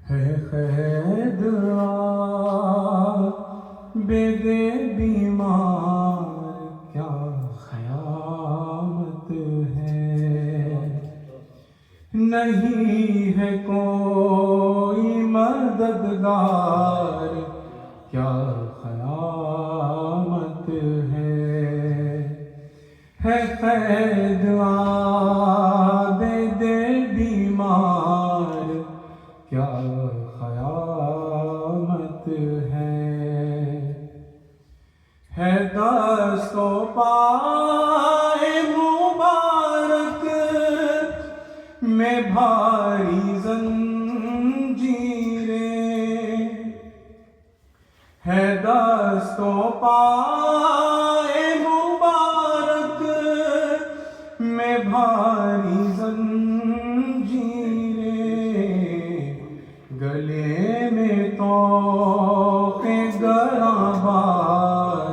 है खैद बेदे बीमार क्या ख़यामत है। नहीं है कोई मददगार क्या क़यामत है क़ैद बेदे बीमार क्या क़यामत है दस्तो पाए मुबारक में भारी जंजीरें है दस्तो पाए मुबारक में भारी जंजीरें गले में तोक़े गराबार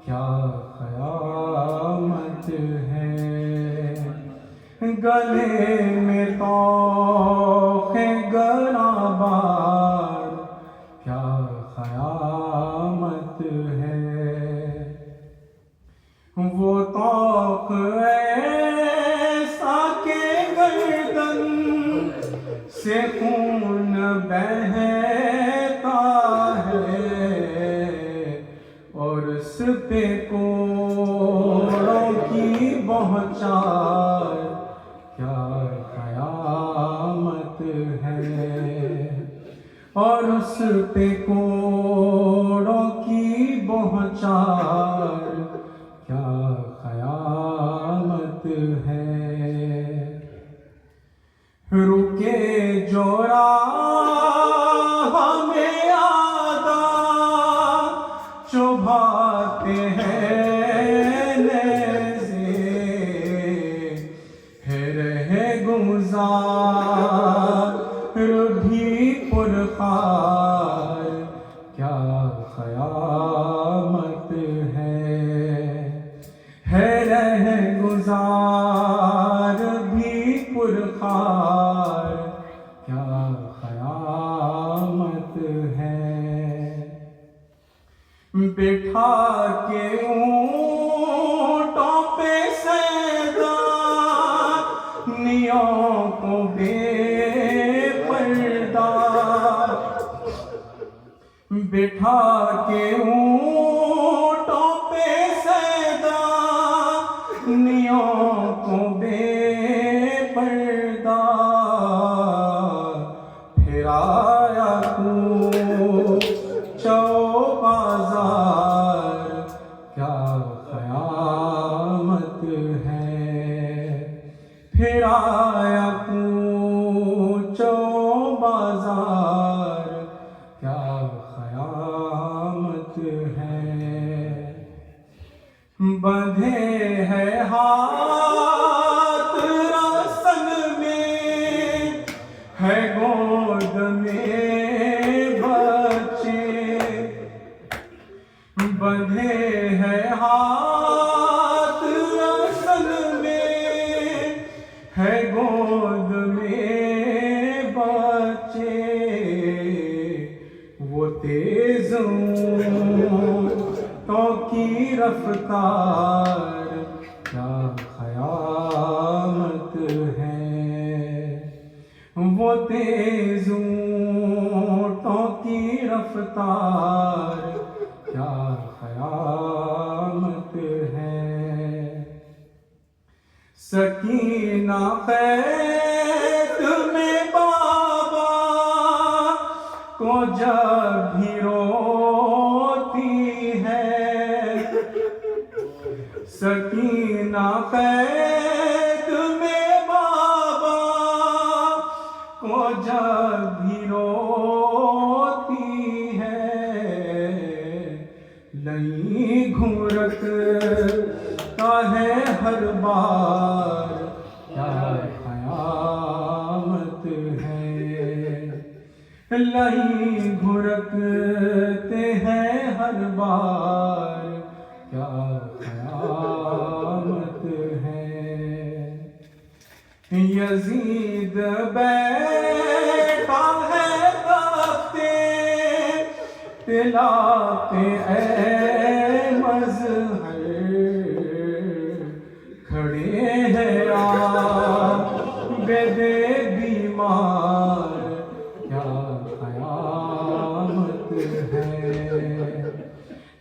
क्या क़यामत है। गले में तोक़े गराबार क्या क़यामत है। वो तोक़ ऐसा के गर्दन से खून बहता है और उस पे कोड़ों की बौछार क्या क़यामत है। और उस पे कोड़ों की बौछार क्या क़यामत है। रुके जो राह में आदा चुभाते हैं नेज़े है रहे गुज़ार भी पुरखार क्या क़यामत है रहे गुज़ार भी पुरखार क्या क़यामत है। बिठा के ऊँटों पे सैदानियों को बेपर्दा बिठा के ऊँटों पे सैदानियों को बेपर्दा फिराया कूचो बाज़ार क्या क़यामत है। फिराया कूचो बाज़ार क्या क़यामत है। बंधे हैं हाथ रसन में है गोद में बच्चे बंधे हैं हाथ रसन में है गोद में बच्चे वो तेज़ तो की रफ्तार क्या क़यामत है। वो तेज़ ऊँटों की रफ्तार क्या क़यामत है। सकीना क़ैद में बाबा को जब भी रोती है सकीना क़ैद में बाबा को जब भी रोती है लई घुरकता है हर बार क्या क़यामत है। लई घुरकते हैं हर बार क्या क़यामत है। यजीद बैठा है तिलाते ऐ मज़हर खड़े हैं आबिदे बीमार क्या क़यामत है।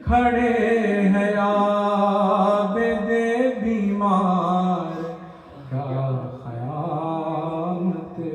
खड़े हैं आबिदे बीमार क्या क़यामत है।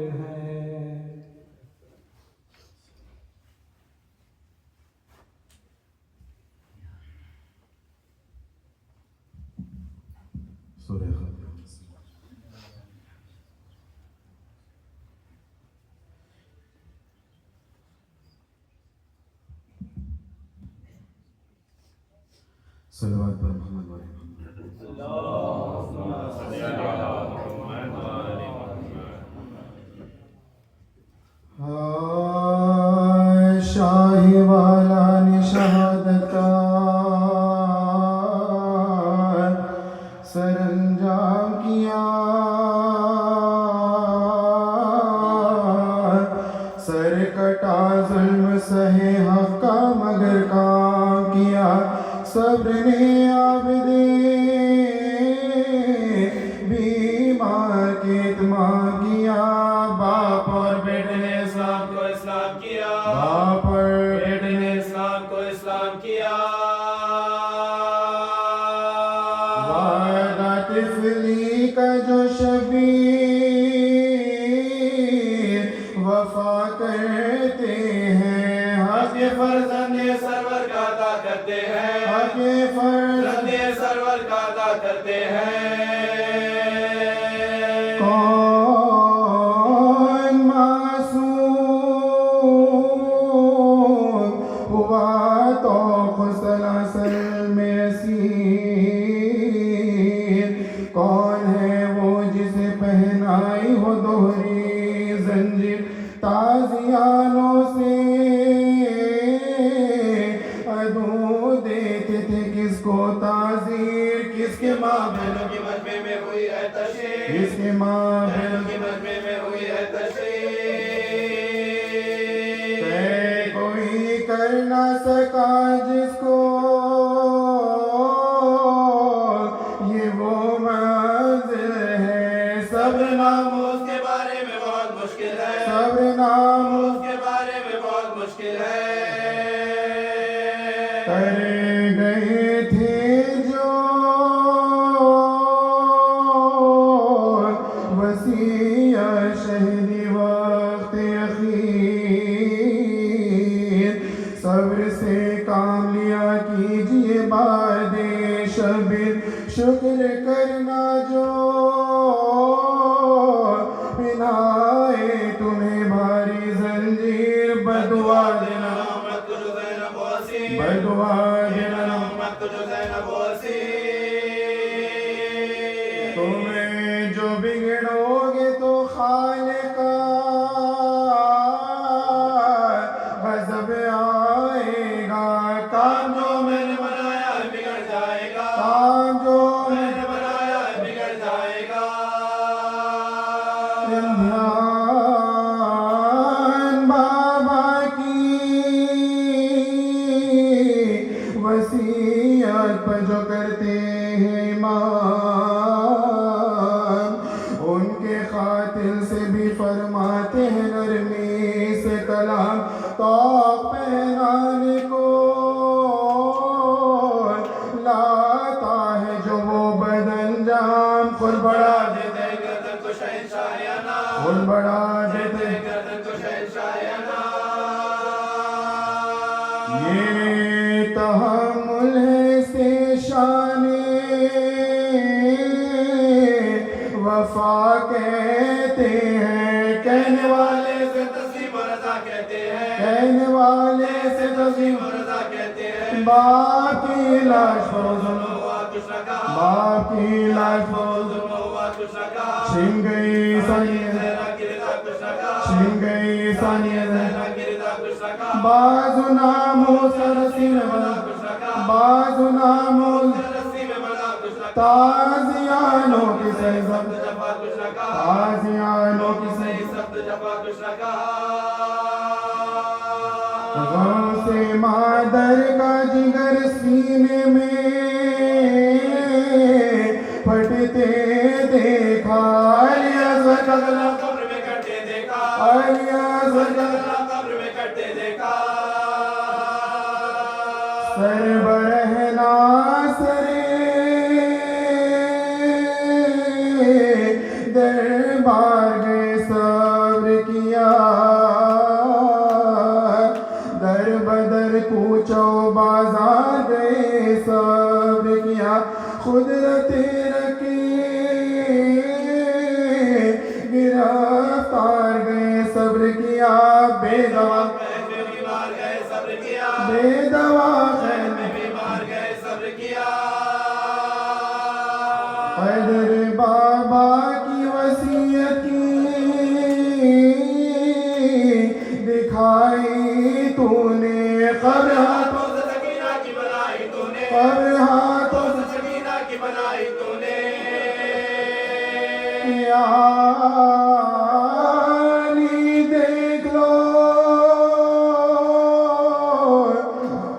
सलवात पर मोहम्मद वाले शाही वाला ने शहादत का सरंजाम किया। सर कटा जुल्म सहे हक का मगर काम किया। सब्र ने आबिदे बीमार के इत्माम किया। बाप और बेटे ने इस्लाम को इस्लाम किया। बाप और बेटे ने इस्लाम को इस्लाम किया। वादा तिफली का जो शबीर वफा करते हैं। हक फर्जंद सरवर का अदा करते हैं। हक फर्जंद सरवर का अदा करते हैं। कौन मासूम हुआ तो खुसलासल में असीर। कौन है वो जिसे पहनाई हो दोहरी जंजीर। ताजियानों से अदू देते थे किसको ताजीर। किसके माँ बहनों के मजमे में हुई है तशरीर। किसके माँ बहनों के मजमे में हुई है तशरीर। कोई कर ना सका जिसको ये वो मंजिल है। सब्र नाम उसके बारे में बहुत मुश्किल है। सब्र नाम उसके बारे में बहुत मुश्किल है। कर गए थे जो वसीयत शहीदी वक्त अखीर। सब्र से काम लिया कीजिए बादे शबीर। शुक्र करना जो पिनाए तुम्हें भारी जंजीर। बदुआ देना बदुआ देना तुम्हें जो बिगड़ोगे तो खालिका गज़ब आएगा। काम जो मैंने बनाया बिगड़ जाएगा। काम जो मैंने बनाया बिगड़ जाएगा। इमरान बाबा की वसीयत पर जो करते हैं ईमान। उनके खातिल से भी फरमाते हैं नरमी से कलाम। तो पहनाने को लाता है जो वो बदअंजाम। खुद बढ़ा देते गर्दन को शहंशायाना। खुद बढ़ा देते गर्दन को शहंशायाना। ये तहम्मुल है से शाने वफा कहते हैं। कहने वाले से तस्लीम और रज़ा कहते हैं। कहने वाले से तस्लीम और रज़ा कहते हैं। बाप की लाश पर जुल्म हुआ कुछ न कहा। बाप की लाश पर जुल्म हुआ कुछ न कहा। छिन गई सानिया ज़हरा की रिज़ा कुछ न कहा। छिन गई सानिया ज़हरा की रिज़ा कुछ न कहा। बाज़ु नामों सरसी में बना कुछ न कहा। बाज़ु नामों सरसी में बना कुछ न कहा। ताज़ियानों की सही सब जफा कुछ न कहा। ताज़ियानों की सही सब जफा कुछ न कहा। गम से मादर का जिगर सीने में फटते देखा, आलिया सरकला कब्र में कटते देखा, आलिया सरकला कब्र में कटते देखा। सरबरहना सरे दरबार गए सब्र किया, दर बदर पूछो बाजार गए सब्र किया, खुदरत रखे गिरफ्तार गए सब्र किया, बेदवा बीमार गए सब्र किया, बेदवा बीमार गए सब्र किया। हैदर बाबा की वसीयत दिखाई तूने, कब्र हाथों से सकीना की बनाई तूने, कब्र हाथों से सकीना की बनाई तूने। यानी देख लो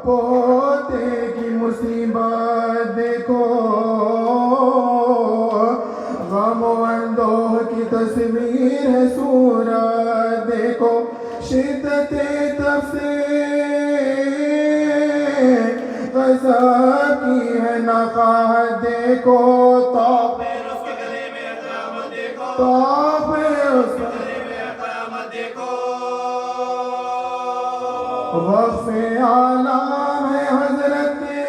पोते की मुसीबत देखो, गमो अंदोह की तस्वीर है सूरत देखो, शिद्दत तब से गज़ब की है नकाहत देखो, तो उसके गले में क़यामत देखो, तो उसके गले में क़यामत देखो। वक़्फ़ आलम है हज़रत के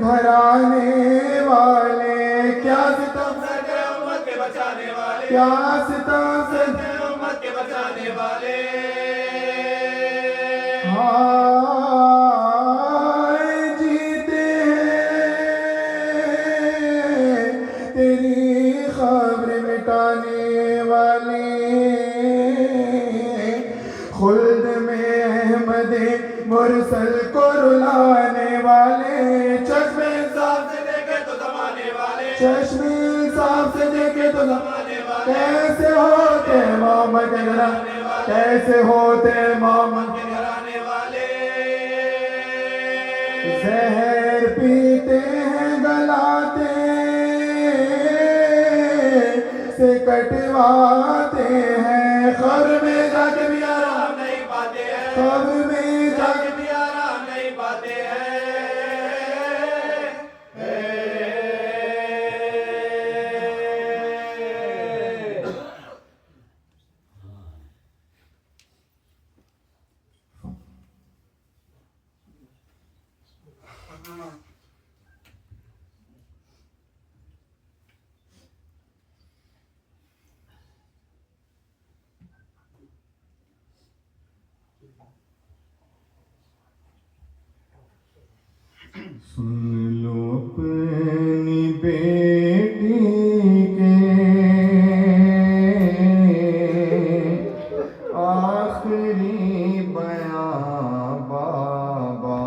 घराने वाले, क्या सितम सर उम्मत के बचाने वाले, क्या सितम से उम्मत के बचाने वाले। हाय जीते हैं तेरी खबर मिटाने वाले, खुल्द में अहमद मुरसल को रुलाने वाले, चश्मे साफ से देखे तो जमाने वाले, चश्मे साफ से देखे तो जमाने वाले। कैसे होते मोहम्मद के घराने, कैसे होते मोहम्मद के घराने वाले। जहर पीते हैं गलाते से कटवाते हैं, खबर में जाके भी आराम नहीं पाते हैं, खबर में जाके भी आराम नहीं पाते हैं। सुन लो अपनी बेटी के आखिरी बयां बाबा,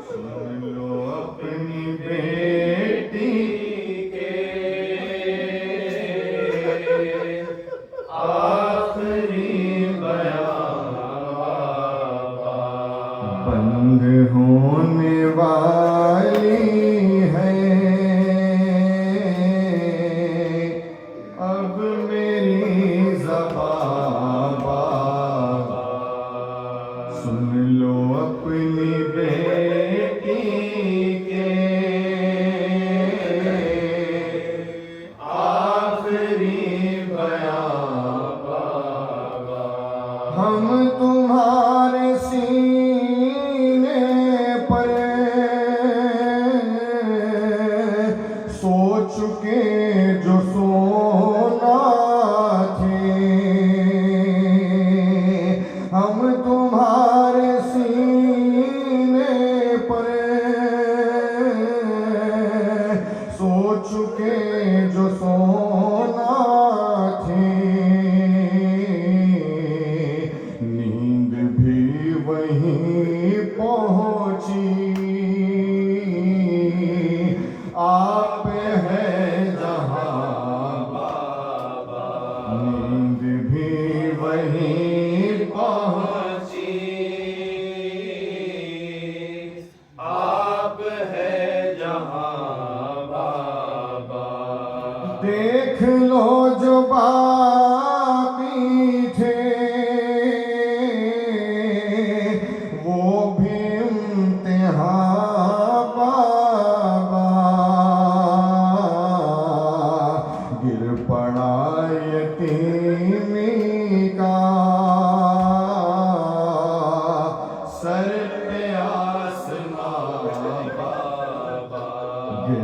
सुन लो अपनी बेटी के आखिरी बंद होने वाली है अब मेरी ज़बान बाबा, सुन लो अपनी बेटी के आखिरी बयां बाबा, हम तुम्हारे सीने पर सो चुके जो सोना थे, हम तुम्हारे सीने पर सो चुके जो सोना थे, नींद भी वहीं पहुंची, आप है जहां बाबा, नींद भी वहीं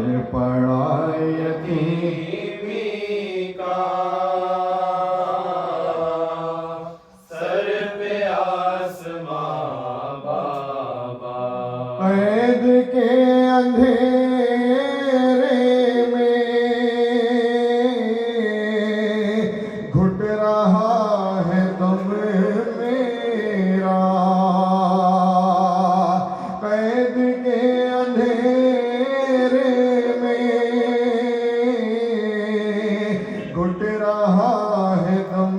गिर पड़ा यतीमी का सर पे आसमां बाबा, कैद के अंधेरे में घुट रहा है दम मेरा, कैद के अंधेरे में घुट रहा है दम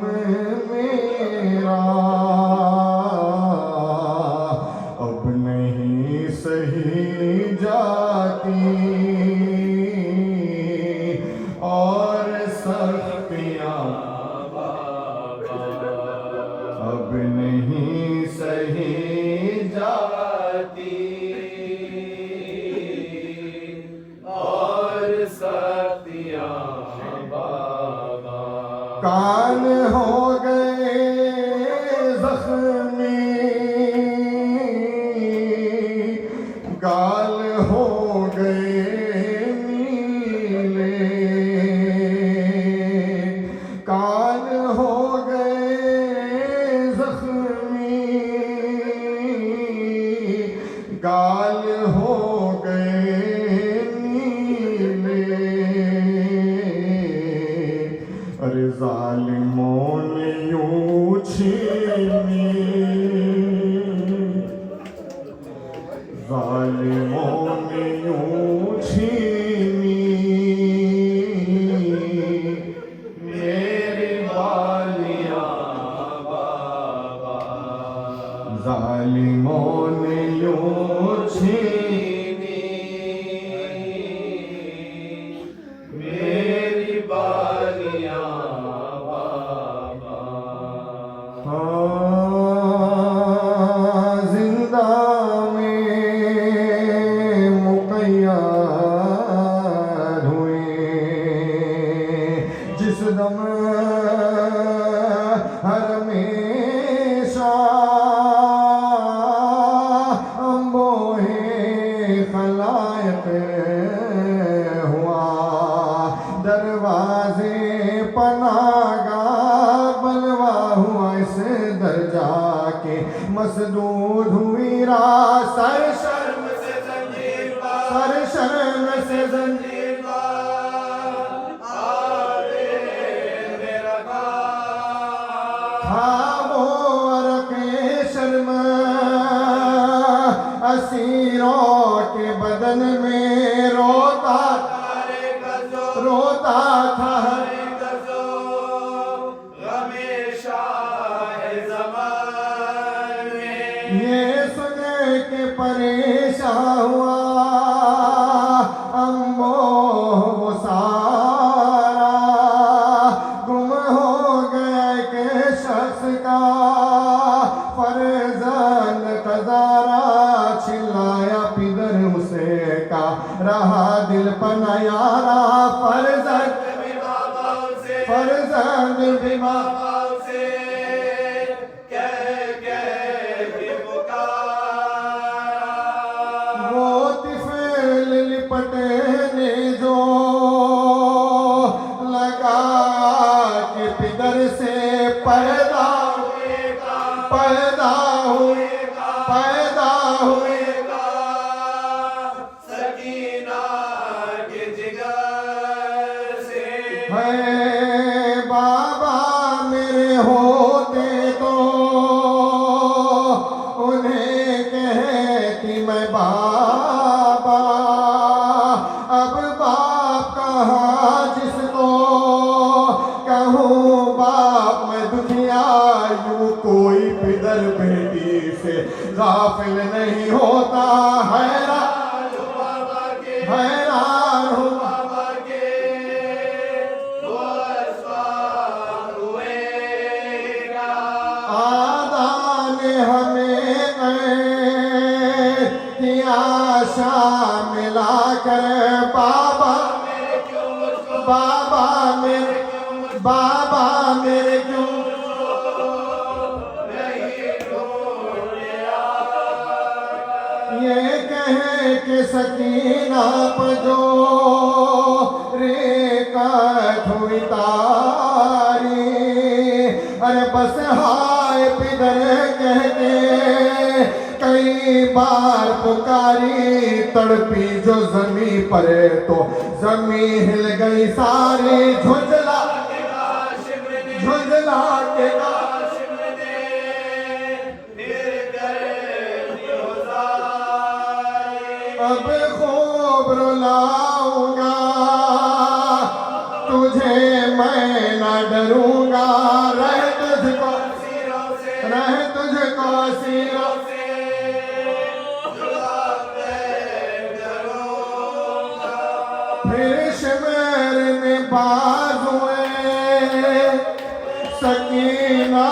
मेरा, अब नहीं सही जाती और सख्तियाँ, अब नहीं सही जाती और सख्तियाँ बाबा, कान हो गए जख्मी, गाल हो गए नीले, कान हो गए जख्मी, गाल हो गए नीले, अरे जालिमों ने यूं छीनी, जालिमों ने यूं छीनी मेरी बालियां बाबा, जालिमों ने यूं छीनी मेरी बालियां बाबा, जिंदा में मुक़य्यद हुए जिस दम हरमेशा अम्बोहे खलायक हुआ, दरवाजे पनागाह बनवा हुआ इस दर्जा के मसदूद हुई रात, सर शर्म से जंजीर बार, सर शर्म से जंजीर बार, आवे मेरा था वो अरके शर्म असीरों के बदन में रोता तारे गजो, रोता था, तारे गजो, गमे शाह ज़मान में, ये सुन के परेशान हुआ अम्बो वो सारा, गुम हो गया एक शख्स का फर्जंद कजारा, चिल्लाया पिदर उसे का रहा दिल पनायारा, फर्जंद भी बाबा से, फर्जंद भी बाबा से कह के पुकारा, वो तिफल लिपटने जो लगा के पिदर से पैदा पैदा हुए पैदा हुए, सकीना के जिगर से है बाबा मेरे होते तो उन्हें कहती मैं बाबा, अब बाप कहा जिसको कहूँ बाप मैं दुखिया, यूं कोई पिदर बेटी से गाफिल नहीं होता, हैरान बाबा के, हैरान हूँ बाबा के वो अस्वार हुएगा, आदान हमें की आशा मिलाकर बाबा मेरे क्यों मुझको, बाबा मेरे बाबा मेरे क्यों नहीं ढूंढ ये कहे के सकीना पजो रे कथुई तारी अरे बस हाय पिदर कह के कई बार पुकारी तड़पी जो जमी पर तो जमी हिल गई सारी झुंझला झुंझला के अब खूब रुलाऊंगा तुझे मैं न डरूंगा रह तुझको सीरों फिर शिमर ने बाजुए सकीना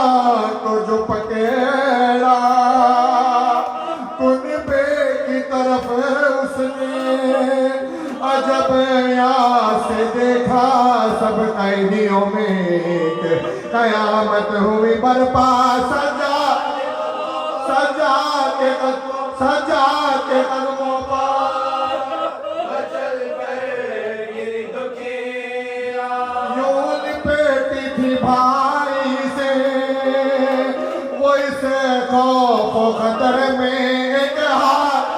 को जो पकेड़ा कुनबे की तरफ उसने अजब से देखा सब कैदियों में एक कयामत हुई बर्पा सजा के कदमों पर यूं लिपेटी थी भाई से वो इसे खौफ खतरे में एक हाथ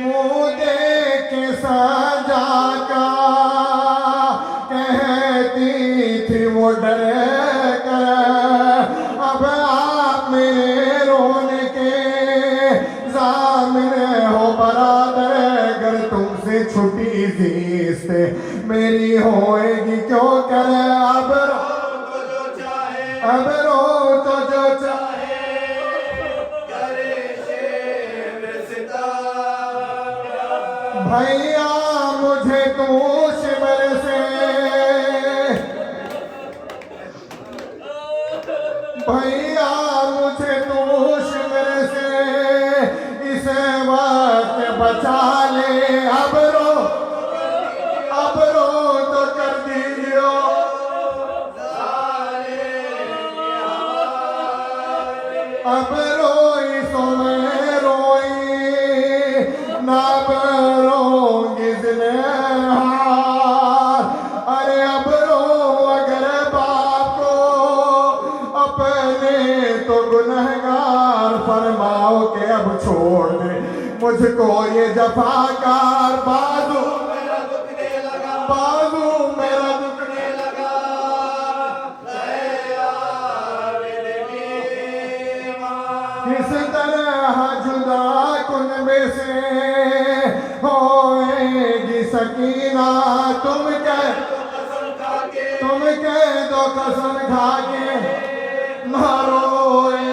मुँह दे के सजा का कहती थी वो डर कर अब आप मेरे रोने के ज़ामिन हो बराबर अगर तुमसे छुट्टी से मेरी होएगी क्यों कर अब रो तो जो चाहे भैया मुझे तू शिमर से भैया मुझे तू शिमर से इस वक्त बचा ले अब रो तो कर दीजियो अब रोई सो मैं रोई ना रोंगी जिन्हें अरे अब रो अगर बाप को अपने तो गुनहगार फरमाओ के अब छोड़ दे मुझको ये जफाकार बाजू मेरा दुखने लगा किस तरह जुदा कुनबे से होएगी सकीना तुम कह दो कसम खा के ना रोए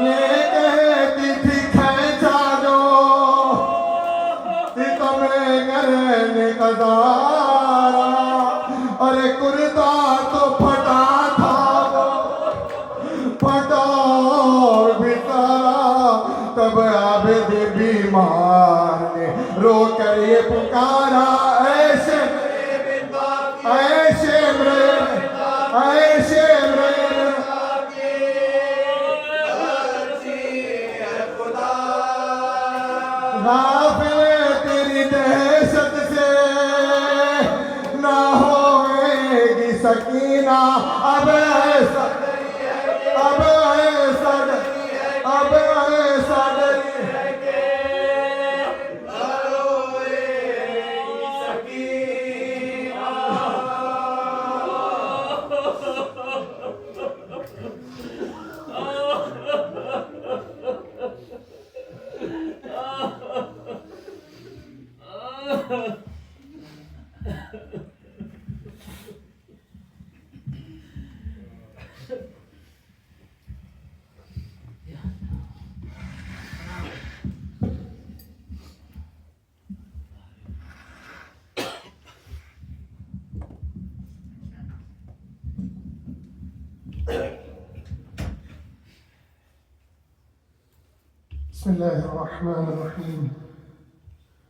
ये कहती थी खैचा जो तुम्हें करने का दारा अरे कुर्ता तो फटा था फटा और बितारा तब आबिद बीमार ने रो कर ये पुकारा ऐसे गाफिल तेरी दहशत से ना होएगी सकीना अब ऐसा बिस्मिल्लाहिर्रहमानिर्रहीम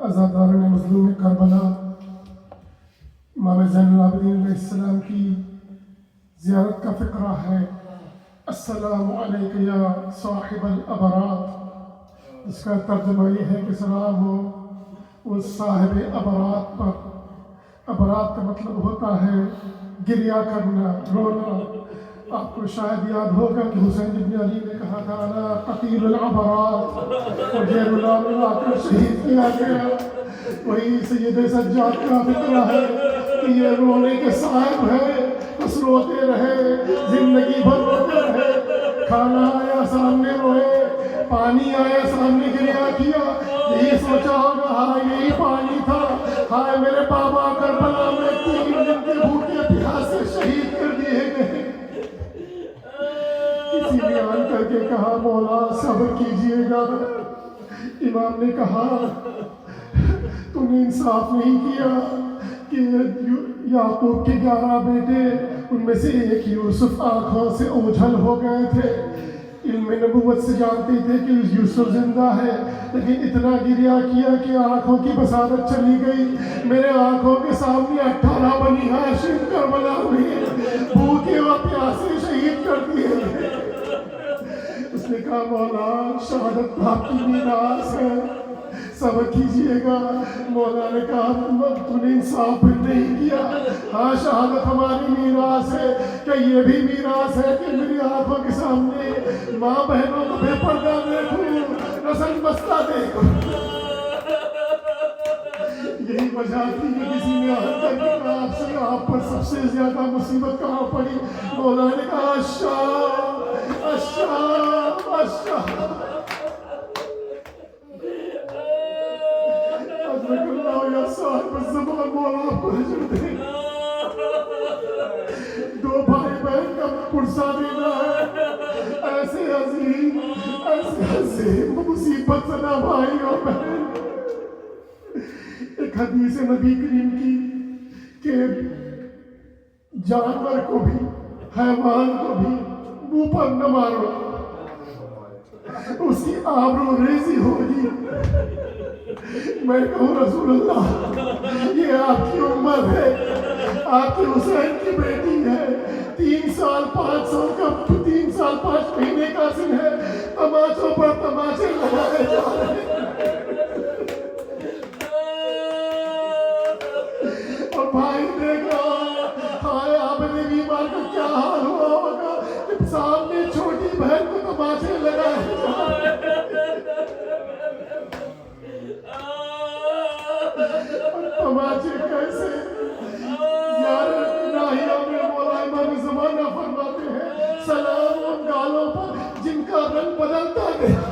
अज़ादारान मज़लूम करबला इमाम ज़ैनुल आबिदीन अलैहिस्सलाम की ज़ियारत का फ़िक्रा है। अस्सलामु अलैका या साहिबल अबरात, इसका तर्जुमा ये है कि सलाम हो उस साहिब अबरात पर। अबरात का मतलब होता है गिरिया करना, रोना। आपको शायद याद होगा कि हुसैन इब्न अली ने कहा था अना क़तीलुल अबरात, मुझे रुला कर शहीद किया गया। वही सैयद सज्जाद का फिक्रा है कि ये रोने के साहिब है, बस रोते रहे, जिंदगी भर रोते रहे। खाना आया सामने रोए, पानी आया सामने गिरिया किया। यही सोचा होगा हाँ यही पानी था, हाय मेरे बाबा करबला में 3 दिन के भूखे प्यासे शहीद कर दिए गए। किसी ने आन करके कहा मौला सब्र कीजिएगा। इमाम ने कहा तुमने इंसाफ नहीं किया कि याकूब के 11 बेटे, उनमें से एक यूसुफ आंखों से ओझल हो गए थे। इल्म नबुव्वत से जानते थे कि यूसुफ जिंदा है, लेकिन इतना गिरिया किया कि आंखों की बसारत चली गई। मेरे आंखों के सामने 18 बनी हाशिम करबला में भूखे व प्यासे शहीद कर दिए। उसने कहा मौला शहादत आपकी मीरास है, सब्र कीजिएगा। मौला ने कहा तूने इंसाफ फिर नहीं किया। हाँ शहादत हमारी मीरास है, क्या ये भी मीरास है कि मेरी आंखों के सामने माँ बहनों को बेपर्दा देखूं, रसन बस्ता देखूं। यही वजह थी कि किसी ने आपसे आप पर सबसे ज्यादा मुसीबत कहाँ पड़ी। मौला ने कहा अच्छा अच्छा अच्छा दो भाई बहन का पुरसा देना है। ऐसे अजीम मुसीबत से ना भाई और बहन। एक हदीस नबी करीम की कि जानवर को भी हैवान को भी मुंह पर न मारो, उसकी आबरू रेजी होगी। मैं कहूँ रसूल अल्लाह ये आपकी उम्र है, आपके हुसैन की बेटी है, 3 साल 5 साल का 3 साल 5 महीने का सिन है, तमाचों पर तमाचे लगाए जा रहे हैं। और भाई देख रहा हाय आपने बीमार का क्या हाल हुआ होगा कि सामने छोटी बहन को तमाचे लगाए जा रहे हैं। तमाचे कैसे यार इलाहिया में मौला इमाम ज़माना फरमाते हैं सलाम उन गालों पर जिनका रंग बदलता गया।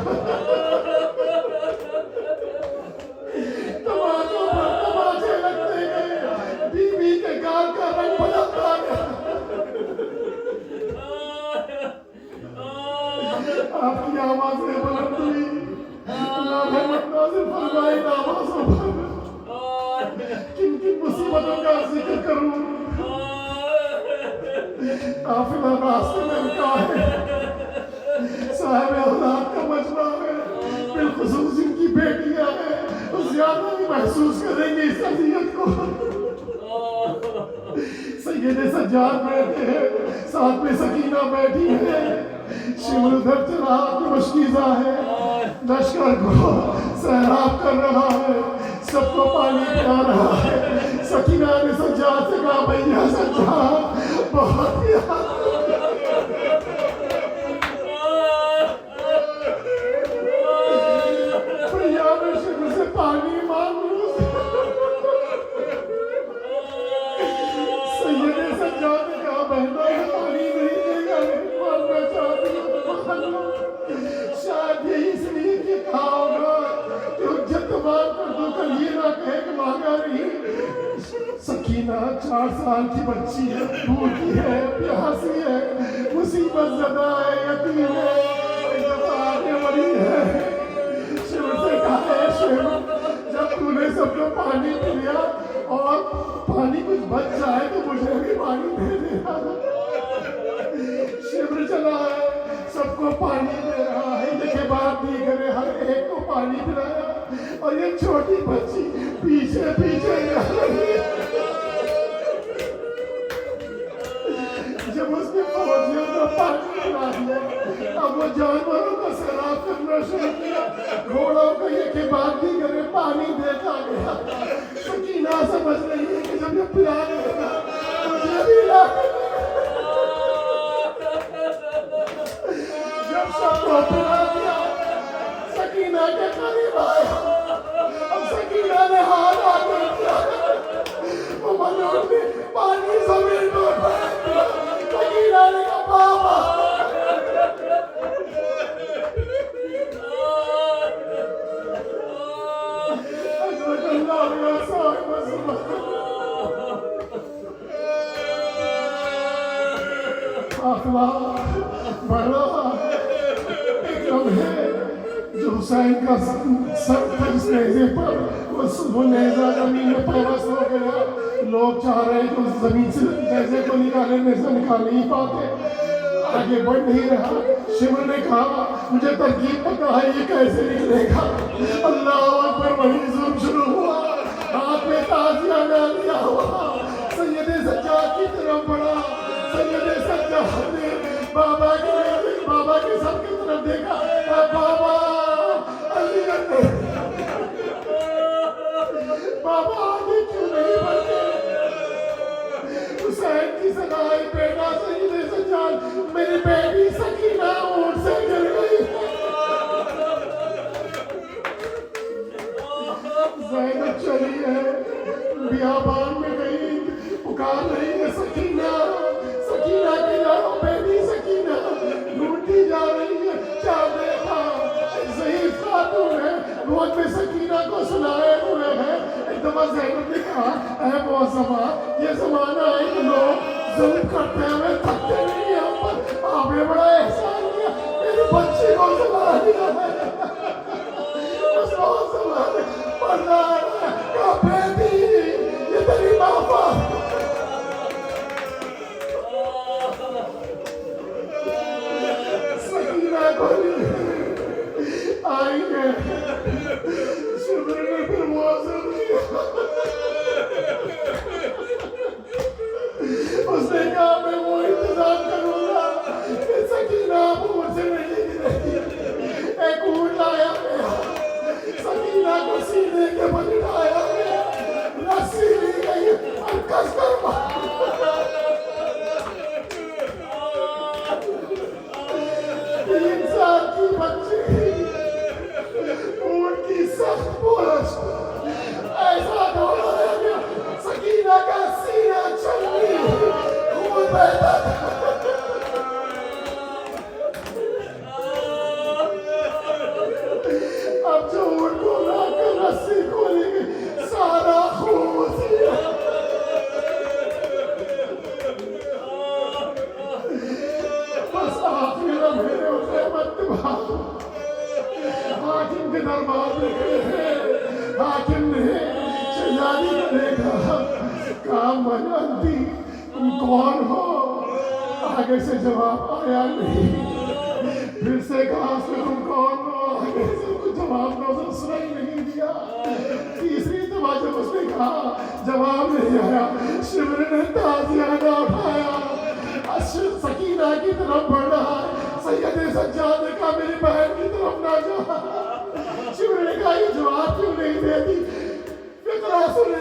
तमाचों पर तमाचे लगते गए, बीवी के गाल का रंग बदलता गया। आपकी आवाज़ें बुलंद हुई, अल्लाह रहमत नाज़िल फरमाए आवाज़ों पर। किन किन मुसीबतों का जिक्र करूं, काफिला रास्ते में रुका है, साहिब औलाद का मजमा है, बिलखुसूस जिनकी बेटियां हैं, वो ज्यादा ही महसूस करेंगे इस अज़ियत को। सैयद सज्जाद बैठे हैं, साथ में सकीना बैठी है, शिमर उधर चला मशकीज़ा है, लश्कर को सैराब कर रहा है, सबको पानी पिला रहा है। सकीना ने सज्जाद से कहा भैया सज्जाद बहुत भैया मैं शिमर से पानी मांगू। सैयद सज्जाद ने कहा बहना पानी नहीं देगा, लेकिन मांगना चाहती हूँ। शायद यही इसलिए कि कहा होगा कि उज्जत मांग कर दो, कल ये ना कहे कि मांगा नहीं। सकीना 4 साल की बच्ची है, भूखी है, प्यासी है, मुसीबत ज़दा है, यतीम है, आने वाली है। शिव से कहा शिव जब तूने सबको पानी पिया और पानी कुछ बच जाए तो मुझे भी पानी दे देना। शिव चला है पानी पिलाया और ये छोटी बच्ची पीछे पीछे जा रही है। जब उसने फौजियों को पानी पिला दिया, अब वो जानवरों को सैराब करना शुरू किया, घोड़ों को ये के बाद भी करे पानी देता गया। सकीना समझ रही है कि जब ये पिला देगा मुझे भी ला, जब सबको पिला दिया सकीना के करीब आया। अब सकीना ने हाथ आगे किया, वो मनोज ने पानी जमीन पर फेंक दिया। सकीना ने कहा बाबा, जो हुसैन का सर था इस नेज़े पर, वो नेज़ा जमीन में पैवस्त हो गया। लोग चाह रहे कि उस जमीन से नेज़े को निकाले, नेज़ा निकाल नहीं पाते, आगे बढ़ नहीं रहा। शिव ने कहा मुझे तरकीब पता है ये कैसे निकलेगा। अल्लाह अकबर, वही जुल्म शुरू हुआ। हाथ में ताजिया डाल दिया हुआ सैयदे सज्जाद की तरफ बढ़ा। सैयदे सज्जाद ने बाबा के सर की तरफ देखा। बाबा अली, बाबा आगे क्यों नहीं बढ़ते? हुसैन की सगाई बेटा सैयदे सज्जाद, मेरी बेटी सकीना ऊंट से गिर गई। ज़ैनब चली है, बियाबान में गई, पुकार रही है सकीना, सकीना की जाओ बेटी सकीना, ढूंढती जा रही है। क्या देखा? ज़ईफ़ खातून है, गोद में सकीना को सुलाए हुए है। एक दफा ज़ैनब ने कहा, ऐ मौसमा, ये ज़माना है कि लोग जुल्म करते हुए थकते नहीं हैं हम पर, आपने बड़ा एहसान किया, मेरी बच्ची को सुला दिया है। उस मौसमा ने पढ़ना कहा, बेटी ये तेरी माफ़ा। सकीना को आएंगे, शिविर ने फिर मौसम किया। उसने कहा मैं वो इंतजाम करूंगा कि सकीना ऊँट से नहीं गिरेगी। एक ऊँट लाया गया, सकीना को सीने के बल बिठाया गया, रस्सी ली गई और कसकर मारा। 3 साल की बच्ची, ऊँट की सख्त पूंछ, ऐसा दौड़ाया गया, सकीना का सीना चलनी, खून बहता था। अब जो ऊँट को लाकर रस्सी खोली गई, सारा खून उसी बस आखिर मेरे उसे मत भागो। हाकिम के दरबार में गए हैं, हाकिम ने शहजादी को देखा, कहा मनवंती तुम कौन हो? आगे से जवाब आया नहीं। फिर से कहा तुम कौन हो? आगे से कुछ जवाब न सुनाई नहीं दिया। तीसरी दफा जब उसने कहा जवाब नहीं आया, शिविर ने ताजियाना उठाया, सकीना की तरफ बढ़ रहा है। सैयदे सज्जाद ने कहा मेरी बहन की तरफ ना जा। शिविर ने कहा ये जवाब क्यों नहीं देती? फिक्रा सुने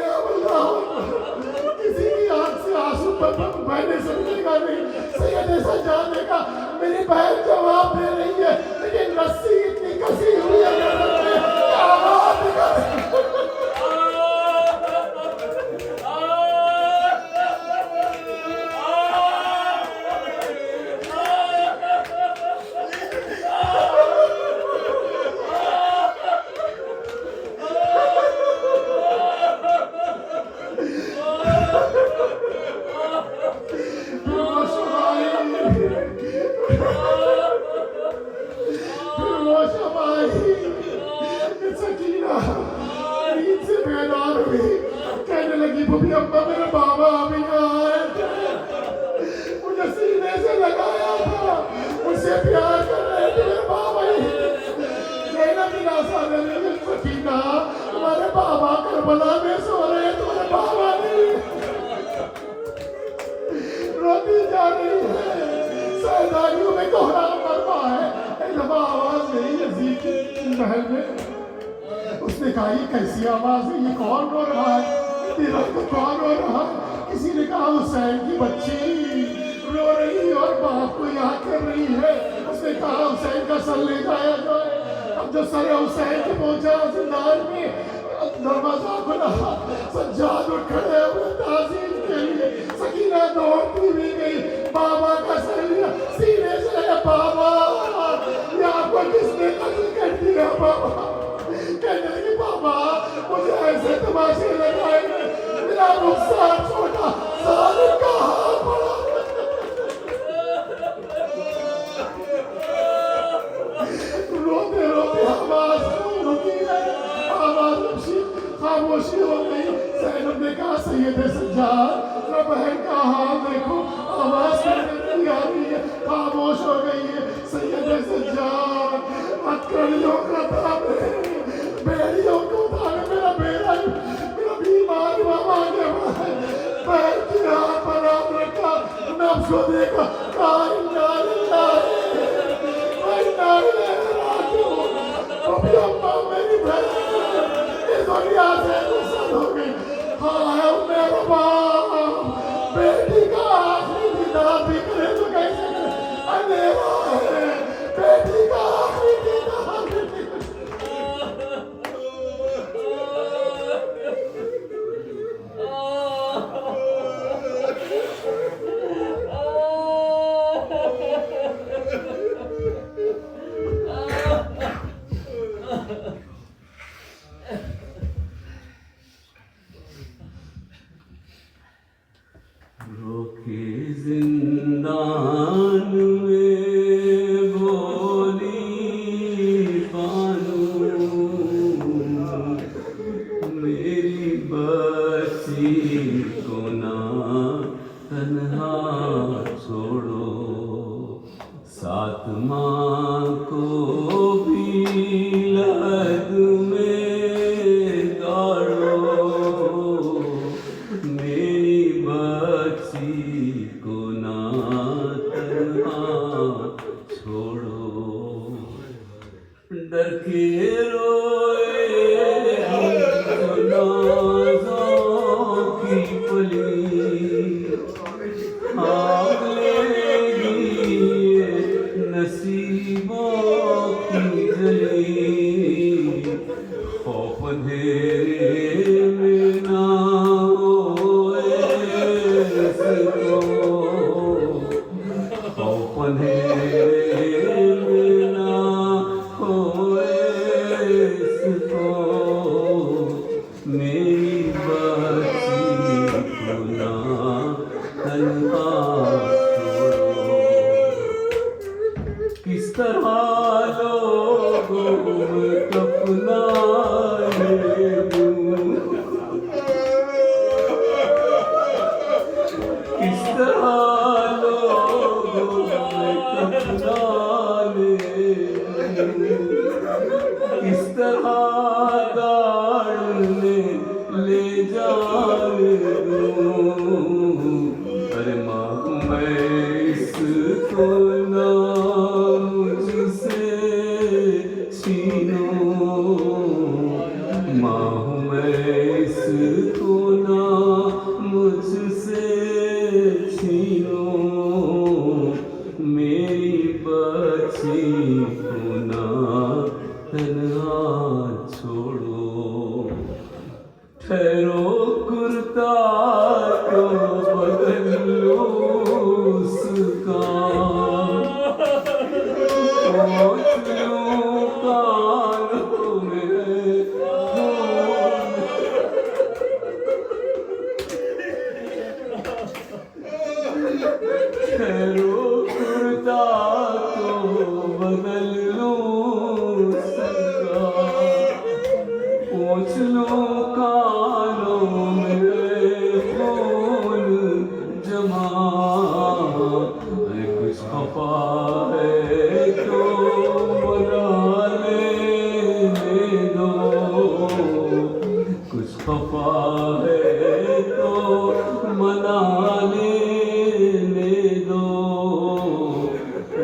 किसी की आंख से आंसू बहने सकतेगा नहीं। सैयदे सज्जाद ने कहा मेरी बहन जवाब दे रही है, लेकिन रस्सी इतनी कसी हुई है क्या बात कर। कहने लगी बुबी अम्मा मेरे बाबा अभी आए थे, मुझे सीने से लगाया था, मुझसे प्यार कर रहे थे मेरे बाबा ही। ज़ैनब की लाश आने लगी, बाबा करबला में सो रहे हैं, तुम्हारे बाबा नहीं रोती जा रही है। सैदानियों में कोहराम बरपा है, एक दफा आवाज नहीं यजीद की महल में। उसने कहा ये कैसी आवाज है, ये कौन रो रहा है, तेरा तो कौन रो रहा है? किसी ने कहा हुसैन की बच्ची रो रही है और बाप को याद कर रही है। उसने कहा हुसैन का सर ले जाया जाए। अब जो सर हुसैन के पहुंचा जिंदान में, दरवाजा खुला, सज्जाद उठ खड़े हुए ताज़ीम के लिए। सकीना दौड़ती हुई गई, बाबा का सर लिया सीने से। बाबा ये आपको किसने कत्ल कर दिया? बाबा कहने लगी बाबा मुझे ऐसे तमाशे लगाए, मेरा नुकसान छोटा जालिम का हाथ पड़ा। रोते रोते आवाज रुकी है, आवाज खामोशी हो गई। ज़ैनब ने कहा सैयद सज्जाद मेरा बहन का हाल देखो, आवाज नहीं आ रही है, खामोश हो गई है। सैयद सज्जाद हथकड़ियों का था, बेड़ियों को उठाने मेरा बेड़ा, मेरा बीमार बाबा के पैर की हाथ पर हाथ रखा, नफ्स को देखा, कहा इन्ना लिल्लाहि व इन्ना इलैहि राजिऊन। अभी अम्मा मेरी बहन इस दुनिया से गुस्सा हो गई। हाय मेरा बाप, बेटी का आखिरी दीदार भी करे तो कैसे करे? अंधेरा है, बेटी का आखिरी दीदार भी करे। रोके जिंदान में बोली बानू, मेरी बच्ची को ना तन्हा छोड़ो, साथ माँ को भी लहद में गाड़ो, मेरी बच्ची को ना तन्हा छोड़ो। डर के रोए जनाज़ों की पली, आग लेगी नसीबों की जली। खौफ अंधेरे में ना होए इसको, खौफ अंधेरे में ना होए इसको, मेरी बच्ची को ना तन्हा छोड़ो। किस तरह लोगों में अपनाए दूं, किस तरह लोगों में अपनाए दूं, किस तरह गाड़ने ले जाने दूं। अरे माँ मैं इसको ना मुझसे छीनो, माँ मैं इसको ना मुझसे छीनो, मेरी बच्ची को ना तन्हा छोड़ो। ठहरो कुर्ता को बदल लो उसका, पहुँच लूं कानों में खून। ठहरो कुर्ता को बदल लो उसका, पहुँच लूं कानों में खून जमा। अरे कुछ खफा है तो मना लेने दो, कुछ खफा है तो मना लेने दो,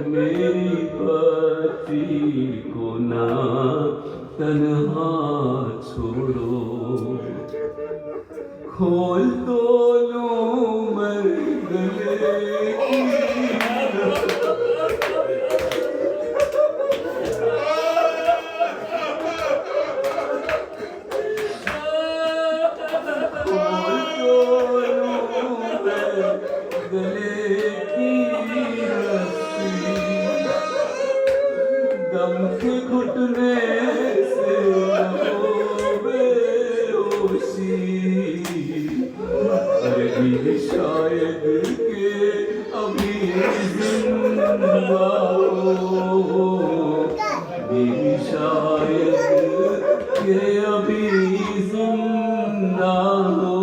मेरी पति को ना तन्हा छोड़ो। खोल तो लूं मैं गले दम के घुटने से हो बेहोशी, अरे भी शायद के अभी जिंदा हो, भी शायद के अभी जिंदा हो,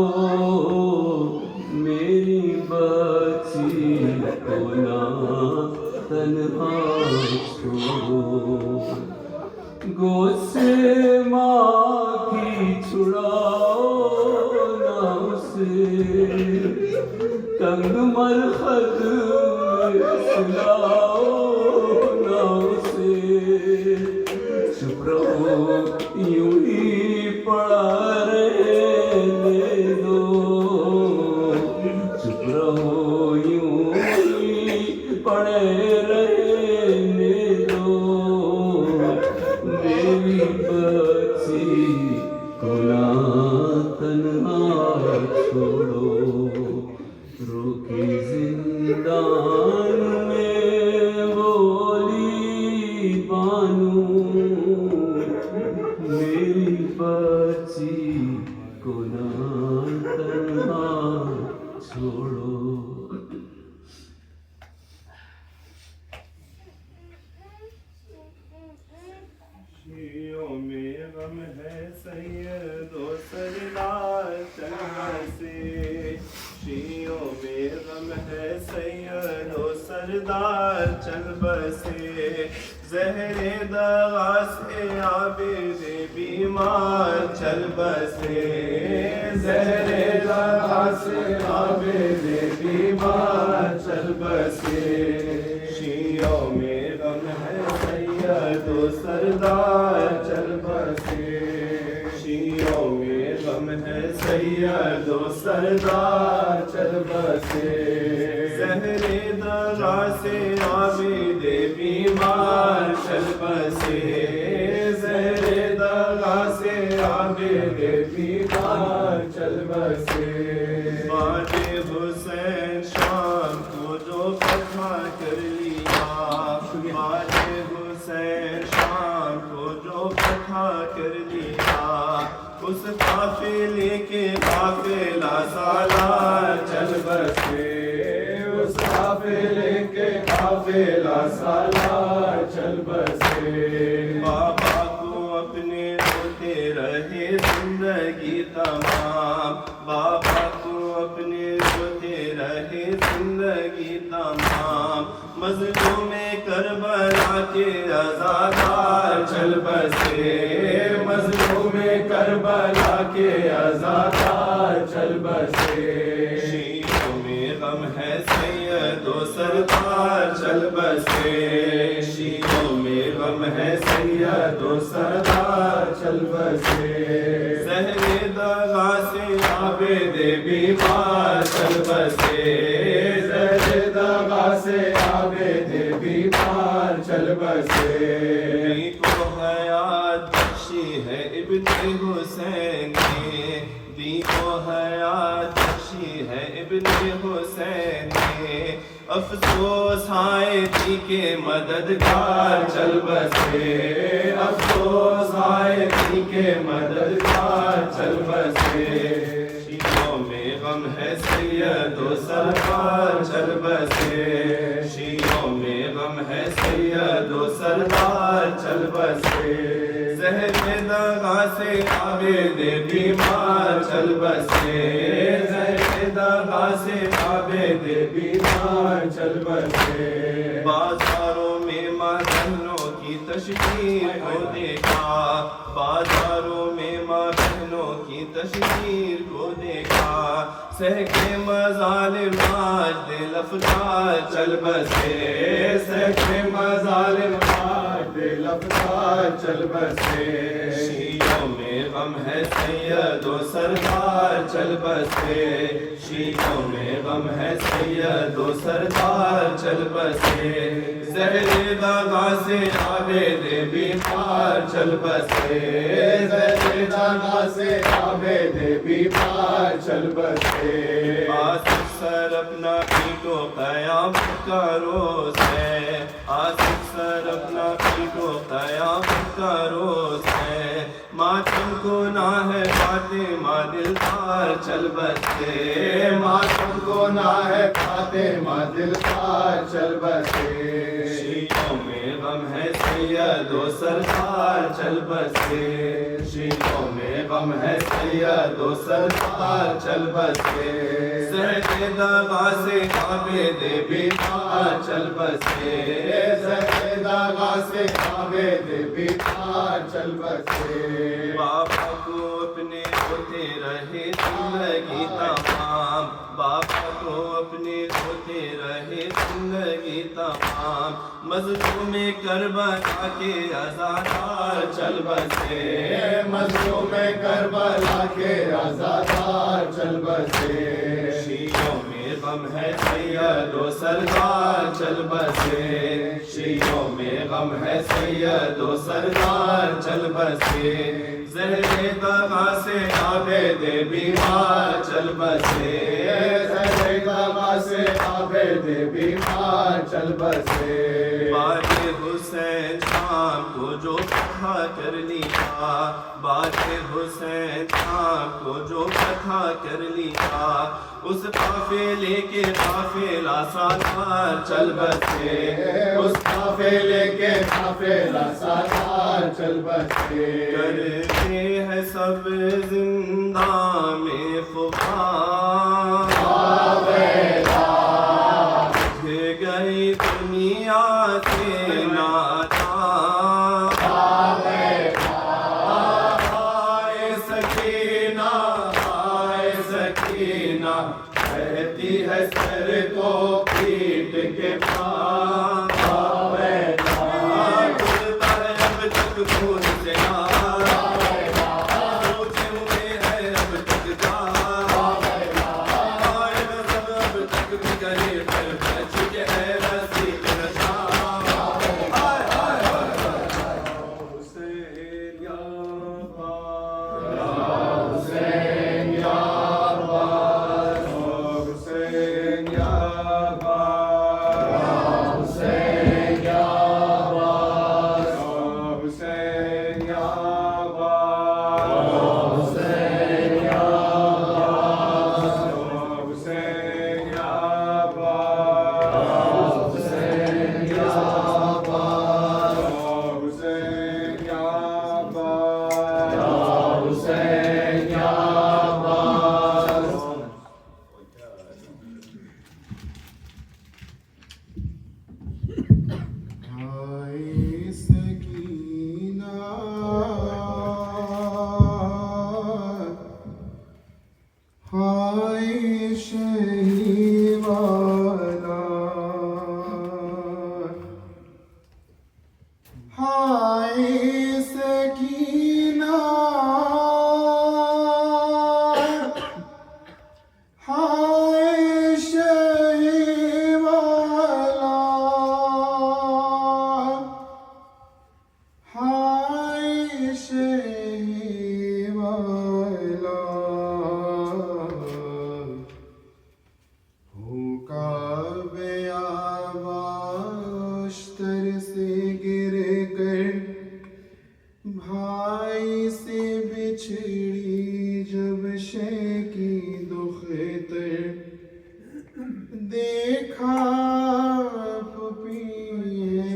मेरी बच्ची को ना तन्हा छोड़ो। गोद से माँ की छुड़ाओ ना उसे, तंग मरहद में सुलाओ ना उसे। चुप रहो यूं ही पड़ा रहने दो, चुप रहो यूं ही पड़े रहने दो, मेरी बच्ची को ना तन्हा छोड़ो। रोके जिंदान में बोली बानू, मेरी बच्ची को ना तन्हा छोड़ो। शियों में गम है सैयदो सरदार चल बसे, शियों में गम है सैयदो सरदार चल बसे। ज़हरे दगा से आबिदे बीमार चल बसे, ज़हरे दगा से आबिदे बीमार चल बसे। शियों में गम है सैयदो सरदार चल बसे, शियों में गम है सैयदो सरदार चल बसे। ज़हरे दगा से आबिदे बीमार चल बसे, ज़हरे दगा से आबिदे बीमार चल बसे। बाटे हुसैन शाम को जो फतह कर लिया, बाटे हुसैन शाम को जो फतह कर लिया, उस काफिले के काफिला सालार चल बसे, उस काफिले के काफिला सालार चल बसे। बाबा को अपने रोते रहे जिंदगी तमाम, बाबा को अपने रोते रहे जिंदगी तमाम। मजलूम करबला के आज़ादार चल बसे, मजलूम करबला के आज़ादार चल बसे। शियों में गम है सैयदो सरदार चल बसे, शियों में गम है सैयदो सरदार चल बसे। ज़हरे दगा से आबिदे बीमार चल बसे, ज़हरे दगा से आबिदे बीमार चल बसे। को हयात बख्शी है इब्ने हुसैन ने, दी को हयात बख्शी है इब्ने हुसैन ने। अफसोस हाय दी के मददगार चल बसे, अफसोस हाय दी के मददगार चल बसे। शियों में गम है सैयदो सरदार चल बसे, शियों में गम है सैयदो सरदार चल बसे। ज़हरे दगा से आबिदे बीमार चल बसे, ज़हरे दगा से आबिदे बीमार चल बसे। बाजारों में माँ की तशकीर को देखा, बाजारों में माँ बहनों की तशहीर को देखा, सहके मजालिम आज दिल अफतार चल बसे, सहके मजालिम आज दिल अफतार चल बसे। शियों में गम है सैयदो सरदार चल बसे, शियों में गम है सैयदो सरदार चल बसे। ज़हरे दागा से आबेद बीमार चल बसे, ज़हरे दागा से आबेद बीमार चल बसे। आसिफ सर अपना पीटो क़यामत का रोज़ है, आसिफ सर अपना पीटो क़यामत का रोज़ है। मातम को ना है फातिमा दिलदार चल बसे, मातम को ना है फातिमा दिलदार चल बसे। शियों में गम है सैयदो सरदार चल बसे, शियों में गम है सैयदो सरदार चल बसे। ज़हरे दागा से आबेद बीमार चल बसे, ज़हरे दागा से आबेद बीमार चल बसे। बाबा को अपने होते रहे जिंदगी तमाम, बाबा को अपने होते रहे जिंदगी तमाम। मज़लूम करबला के आज़ादार चल बसे, मज़लूम करबला के आज़ादार चल बसे। शियों में गम है सैयदो सरदार चल बसे, शियों में गम है सैयदो सरदार चल बसे। ज़हरे दागा से आबेद बीमार चल बसे, ज़हरे दागा से आबेद बीमार चल बसे। बाक़ी हुसैन शाम को जो कथा कर लिया, बाक़ी हुसैन शाम को जो कथा कर लिया, उस काफ़िले के काफ़िला सालार चल बसे, उस काफ़िले के काफ़िला सालार चल बसे। करते हैं सब जिंदा में फ़ुक़ार, गई दुनिया से नाता। आए सकीना, आए सकीना, कहती है सर को पीट के पास। खुलता है अब तक खून से यार, सोचे हुए है अब तक जान। आए सब अब तक भी करे पर बच के है रसीद नशान। हाय हाय हुसैन या हुसैन या अब्बास, हुसैन या अब्बास, हुसैन या अब्बास, हुसैन या अब्बास, हुसैन या अब्बास, हुसैन या अब्बास, हुसैन या अब्बास, हुसैन या अब्बास, हुसैन या अब्बास। हाय सकीना, हाय शहीवाना, हाय सकीना, हाय शहीवाला, हाय शहीवाला। होका बेआवाश्तर से गिर कर भाई से बिछड़ी जब शेकी दुखतर, देखा पुपिए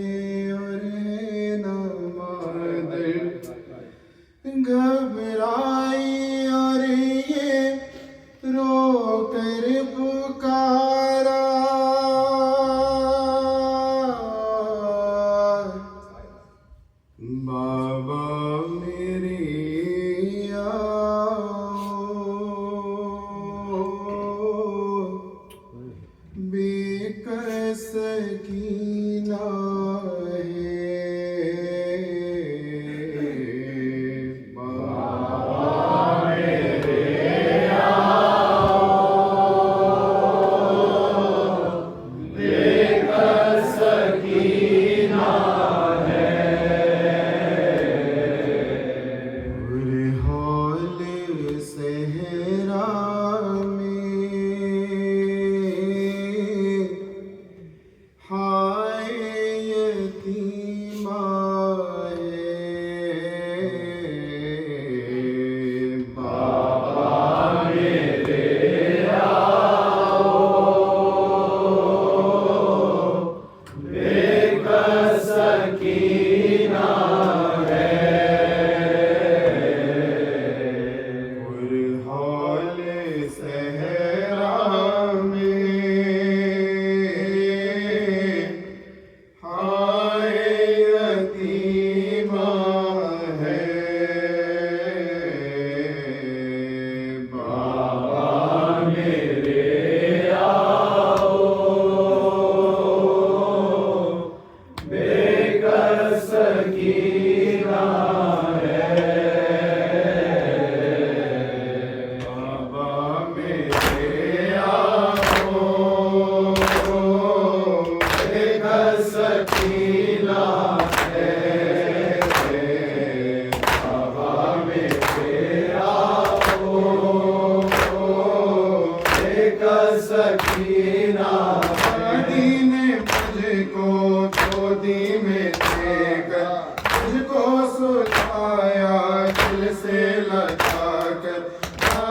और है न मादर, घबराई और ये रो कर पुकारा, बाबा मेरे या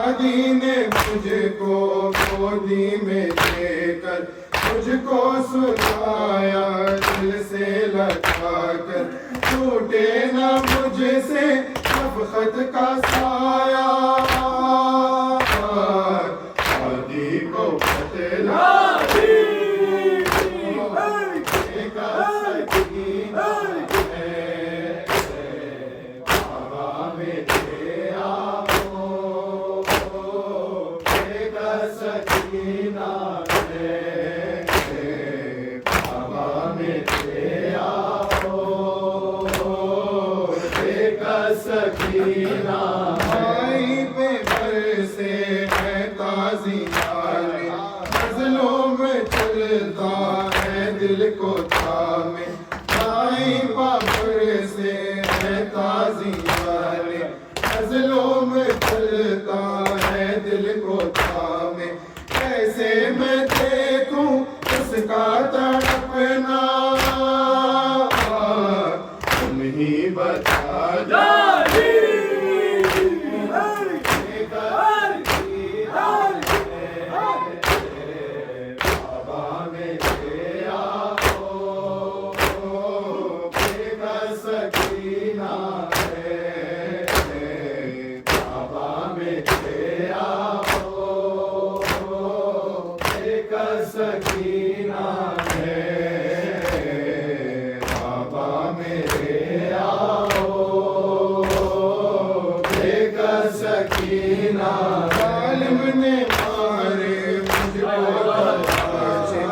दादी ने मुझको गोदी में लेकर मुझको सुलाया दिल से लगाकर, टूटे ना मुझसे शफ़क़त का साया। दादी को बतला भाई पे बरसे है ताज़ी यारी, मज़लों में चलता है दिल को थामे। भाई पापर से है ताज़ी यारी, मज़लों में चलता है दिल को थामे। कैसे मैं देखूं उसका तड़पना, तुम ही बता दो। जालिम ने मारे मुझको तमाचे,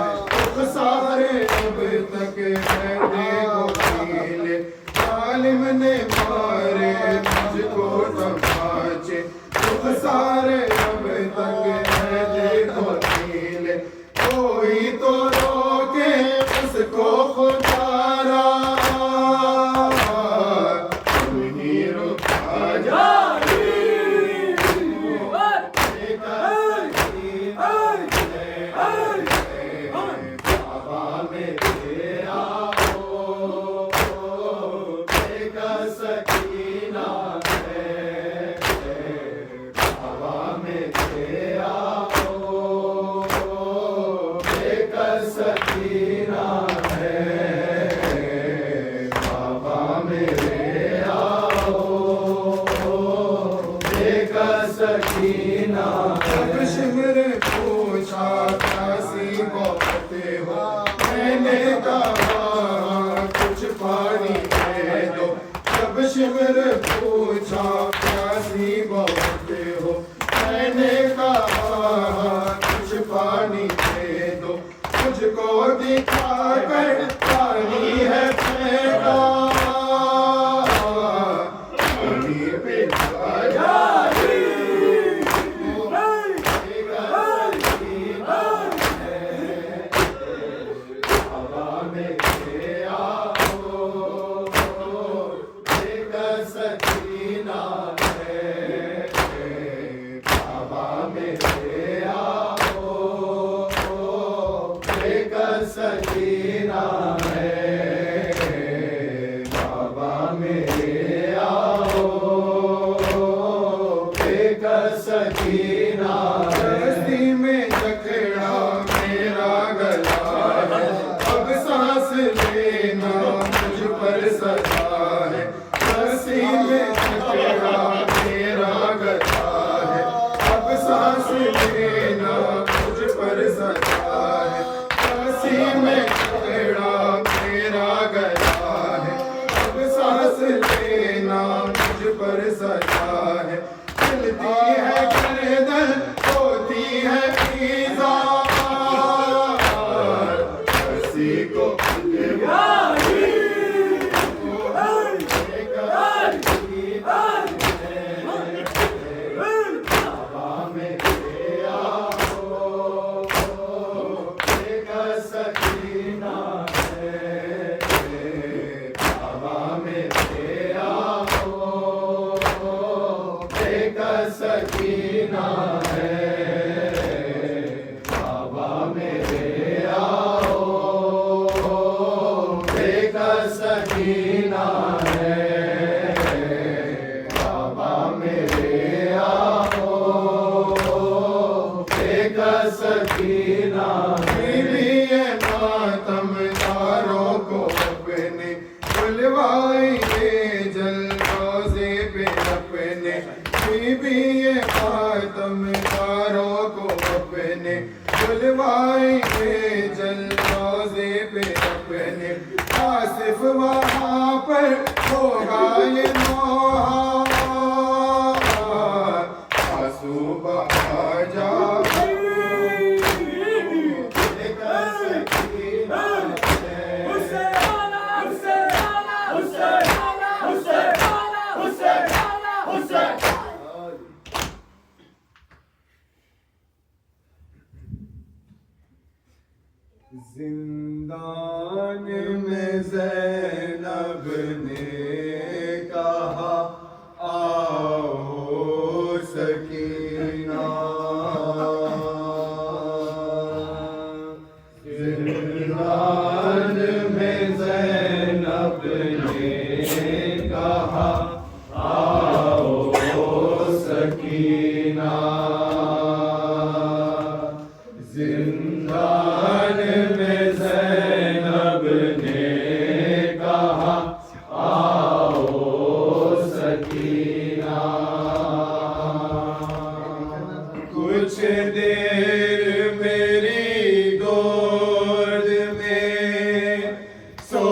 सारे अब तक है देखो नीले। जालिम ने मारे मुझको तमाचे, सारे अब तक है देखो नीले। कोई तो रोके उसको खुदारा, तुम ही रुका जा। जब शिमर पूछा प्यासी बहुत हो, मैंने कहा कुछ पानी दे दो। जब शिमर पूछा प्यासी बहुत हो, मैंने कहा कुछ पानी दे दो। मुझको दिखा कर पानी है फेंका, पानी पे रस्ती में जकड़ा मेरा गला है, अब सांस लेना मुझ पर सजा है। रस्ती में जकड़ा मेरा गला है, अब सांस लेना मुझ पर सजा है। रस्ती में जकड़ा मेरा गला है, अब सांस लेना मुझ पर सजा है। चलती है गर्दन होती है ईज़ार, किसी को सकीना है, बाबा मेरे आओ, एक सकीना है, बाबा मेरे आओ। सकीना बीबी मातम तारों को अपने बुलवाइए जलरोज़े पे अपने बीबी मातम तारों को अपने बुलवाइए जलरोज़े पे अपने आसिफ वहाँ पर होगा ये नौहार आंसू बहा जा जिंदान में ज़ैनब ने कहा आओ सकीना जिंदान में ज़ैनब ने कहा आओ सकीना जिंदान में ज़ैनब ने कहा आओ सकीना कुछ देर मेरी गोद में सो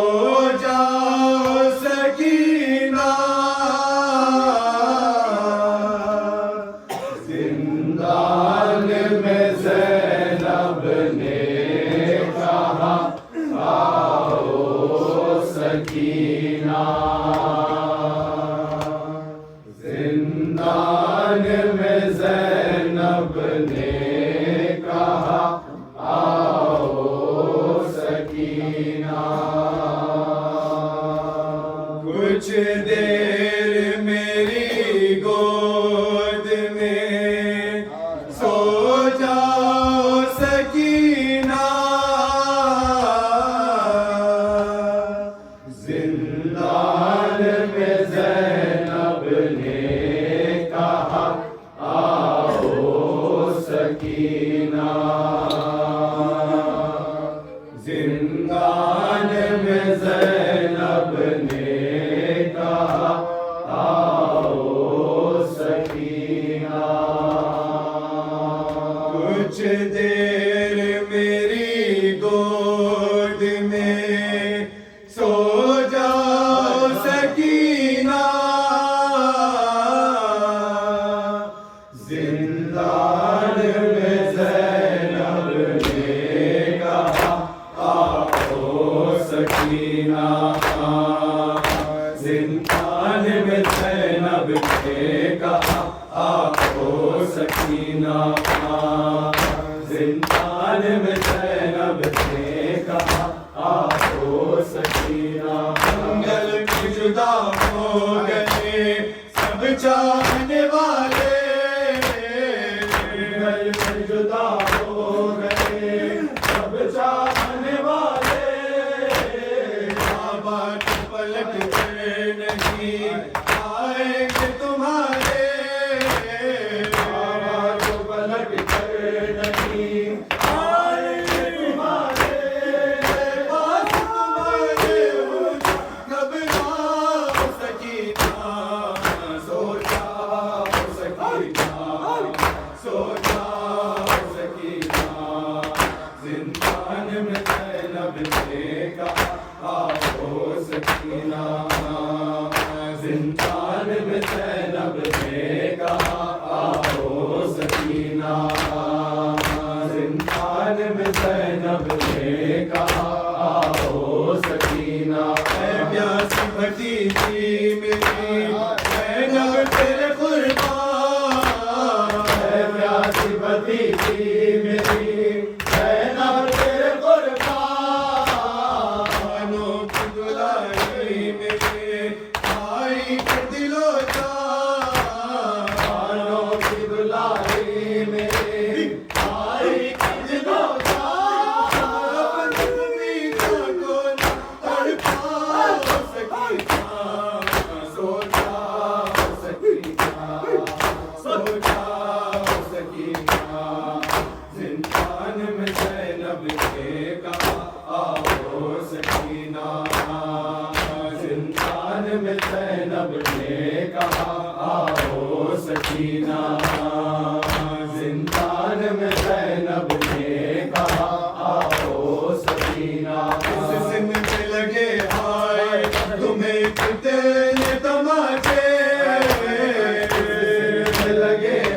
जाओ सकीना जिंदान में ज़ैनब ने कहा आओ सकीना जिंदान में ज़ैनब ने कहा आओ सकीना कुछ देर मेरी गोद में सो जाओ सकीना जिंदान में ज़ैनब ने कहा आओ सकीना जिंदान में ज़ैनब ने कहा आओ सकीना कुछ देर मेरी गोद में सो जाओ सकीना जिंदान में ज़ैनब ने कहा आओ सकीना जिंदान में ज़ैनब ने कहा आओ सकीना जिंदान में ज़ैनब ने कहा आओ सकीना मंगल में जुदा हो गए सब चाहने वाले मंगल में जुदा हो गए सब चाहने वाले बाबा के पलट कर नहीं आएंगे तुम्हारे बाबा को पलट कर नहीं आएंगे तुम्हारे पास तुम्हारे हो घबराओ सकीना सो जाओ सकीना सो जाओ सकीना जिंदान में ज़ैनब ने कहा आओ सकीना जिंदान में ज़ैनब ने कहा आओ सकीना जिंदान में ज़ैनब ने कहा आओ सकीना ऐ प्यासी भतीजी मेरी ज़ैनब तेरे कुर्बान ऐ प्यासी भतीजी मेरी ज़ैनब तेरे कुर्बानों की दुलारी मेरे आई के दिलो जानो की दुलारी मेरे आई के दिलो जानो को तड़पाओ सकीना सो जाओ सकीना सो जाओ सकीना जिंदा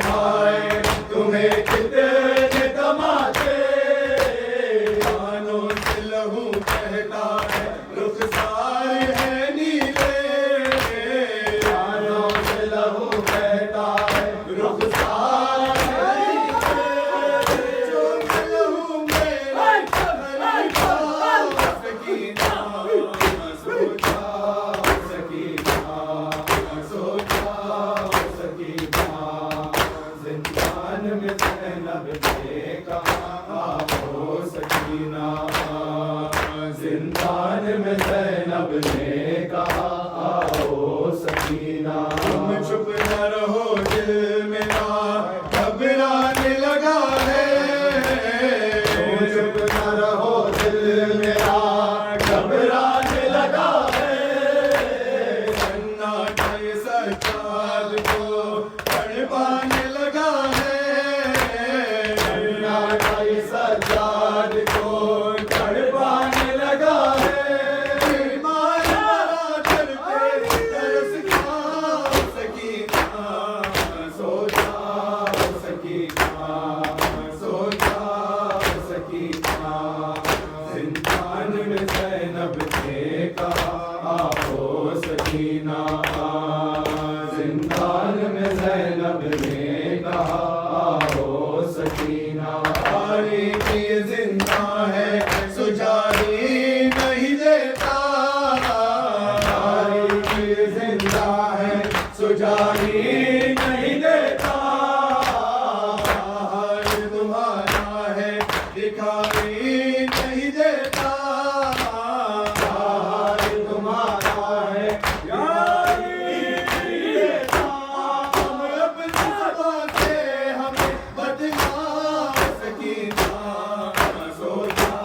हाय तुम्हें कितने तमाचे, कानों से लहू बहता है रुखसार है नीले, कानों से लहू बहता है रुखसार है नीले, चोर में लहू मेरा खलीफा, सकीना सोचा, सकीना सोचा, सकीना जिंदान में ज़ैनब ने कहा आओ सकीना, जिंदान में ज़ैनब ने कहा आओ सकीना, तुम चुप न रहो दिल मेरा घबराने लगा है, तुम चुप न रहो दिल मेरा घबराने लगा है, सन्नाटा ये सज्जाद को तड़पाने लगा है, सन्नाटा ये सज्जाद को तड़पाने लगा है, मारा दर पे तरस खा सकीना, सोचा सकीना, सोचा सकीना, जिंदान में ज़ैनब ने कहा आओ सकीना, जिंदान में ज़ैनब ने कहा आओ सकीना, आरी की जिंदा है सुजारी नहीं देता, आरी की जिंदा है सुजारी नहीं देता, हाल तुम्हारा है दिखाई नहीं देता, हाल तुम्हारा है दिखाई नहीं देता, हम अपनी ज़बान से हमें बदला सकीना, सोचा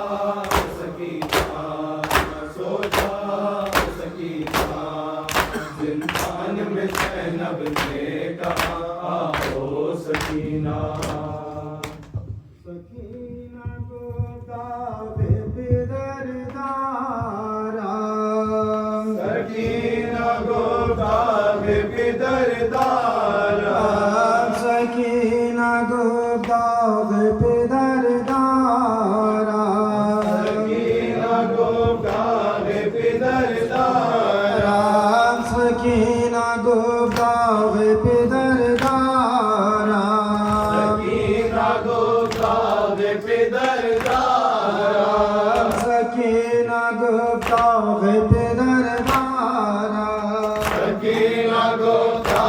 सकीना, सोचा सकीना, जिंदान में ज़ैनब ने कहा आओ सकीना, सकीना को दावे पे दरदारा, सकीना गोदा बेदरदारा, सकीना को दावे पे दरदारा, सकीना गोदा बेदरदारा, सकीना को दावे पे दरदारा, सकीना गोदा बेदरदारा, सकीना को दावे पे दरदारा, सकीना गोदा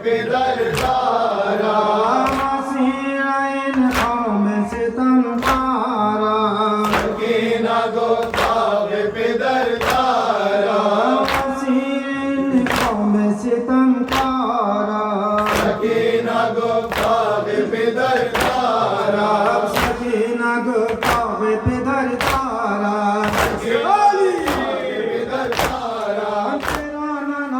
बेदरदारा, मसीराइन कौम सितमगारा, सकीना गोदा बेदरदारा, मसीराइन कौम सितमगारा, सकीना गोदा बेदरदारा, सकीना को दावे पे दरदारा, बेदरदारा, तेरा नाम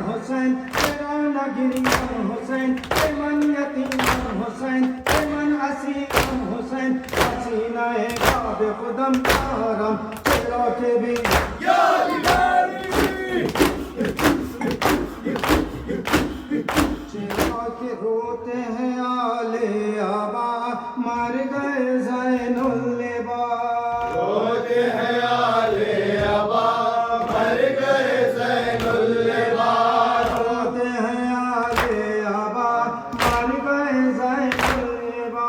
हुसैन, तेरा नगरिया हुसैन, तेमन यतीम हुसैन, तेमन असीम हुसैन, हसीना है काब खुदम तारम, चलो के भी या लिबारी, चलो के रोते हैं आले आबा, मर गए ज़ैनुल लिबा, होते हैं आले अबा, मर गए ज़ैनुल लिबास, रोते हैं आले आबा, मर गए ज़ैनुल लिबा,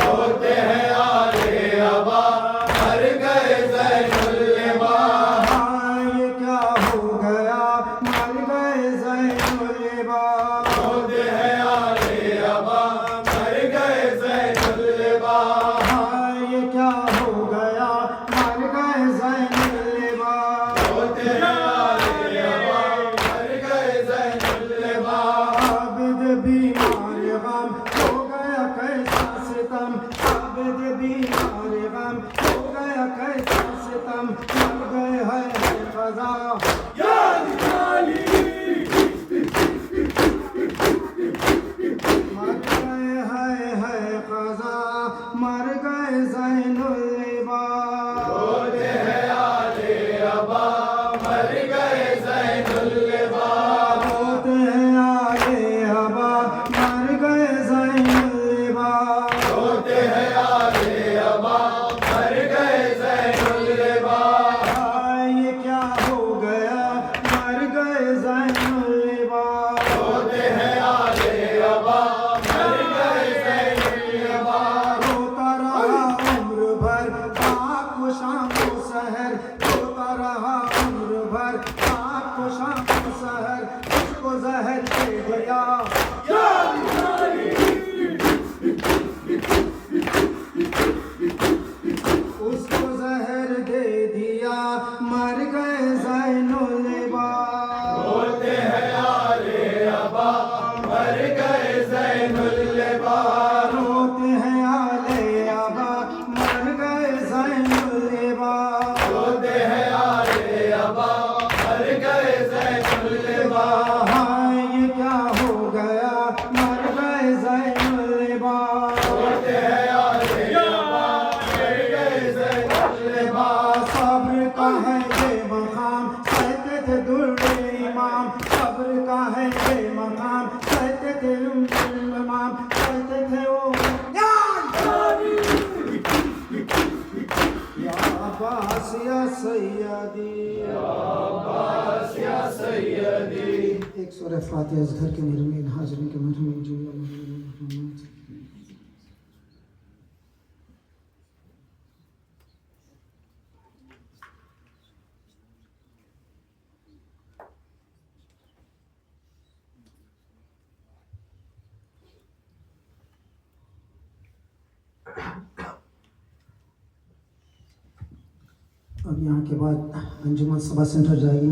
होते हैं आले अबा, मर गए ज़ैनुल लिबास, हाँ ये क्या हो गया, मर गए ज़ैनुल लिबा, होते हैं आले अबा, मर गए ज़ैनुल लिबास, हाँ ये क्या हो गया, मर गए ज़ैनुल लिबा, होते हैं आले अबा, मर गए ज़ैनुल लिबास, आबिद बीमार गम हो गया कैसा सितम, आबिद बीमार गम हो गया कैसा सितम, मर गए है क़ज़ा, या लिबारी, मर गए है क़ज़ा, मर गए ज़ैनुल लिबा, होते हैं आले अबा, मर गए ज़ैनुल लिबास, होते हैं आले हवा, मर गए सैयदी। एक सूरह फातिहा इस घर के मरहूमीन हाज़रीन के मरहूमीन जुमला मरहूमीन। अब यहाँ के बाद अंजुमन सभा सेंटर जाएगी,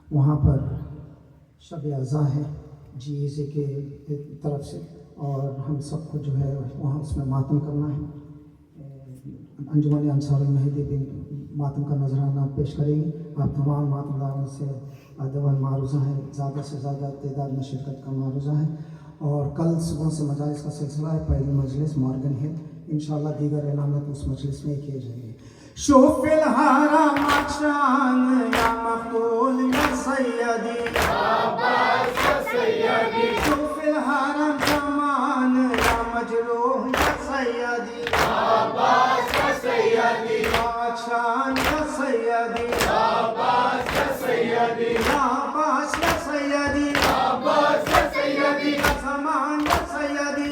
वहाँ पर शब अज़ा है GEC के तरफ से, और हम सबको जो है वहाँ उसमें मातम करना है। अंजुमन अंसारुल मेहदी भी मातम का नजराना पेश करेगी। आप तमाम मातमदारों से अदब मारूज़ा है, ज़्यादा से ज़्यादा तादाद में शिरकत का मारूज़ा है। और कल सुबह से मजालिस का सिलसिला है। पहली मजलिस मॉर्गन हिल, इंशाअल्लाह दीगर एलानात उस मजलिस में किए जाएंगे। शोफिल हरम अचान या मखबूल या सैयदी, शोफिल हरम जमान या मजरूह या सैयदी, अचान या सैयदी, अब्बास या सैयदी, समान या सैयदी,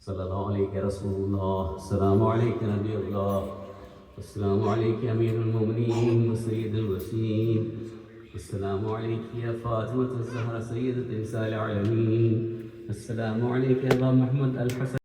सल्लल्लाहु अलैहि रसूलुल्लाह, अस्सलामु अलैका नबीयुल्लाह, अस्सलामु अलैका अमीरुल मोमिनीन व सय्यिदुल वसीम, अस्सलामु अलैका या फातिमतुज़ ज़हरा सय्यदतु निसाइल आलमीन, अस्सलामु अलैका या अबा मुहम्मद अल हसन।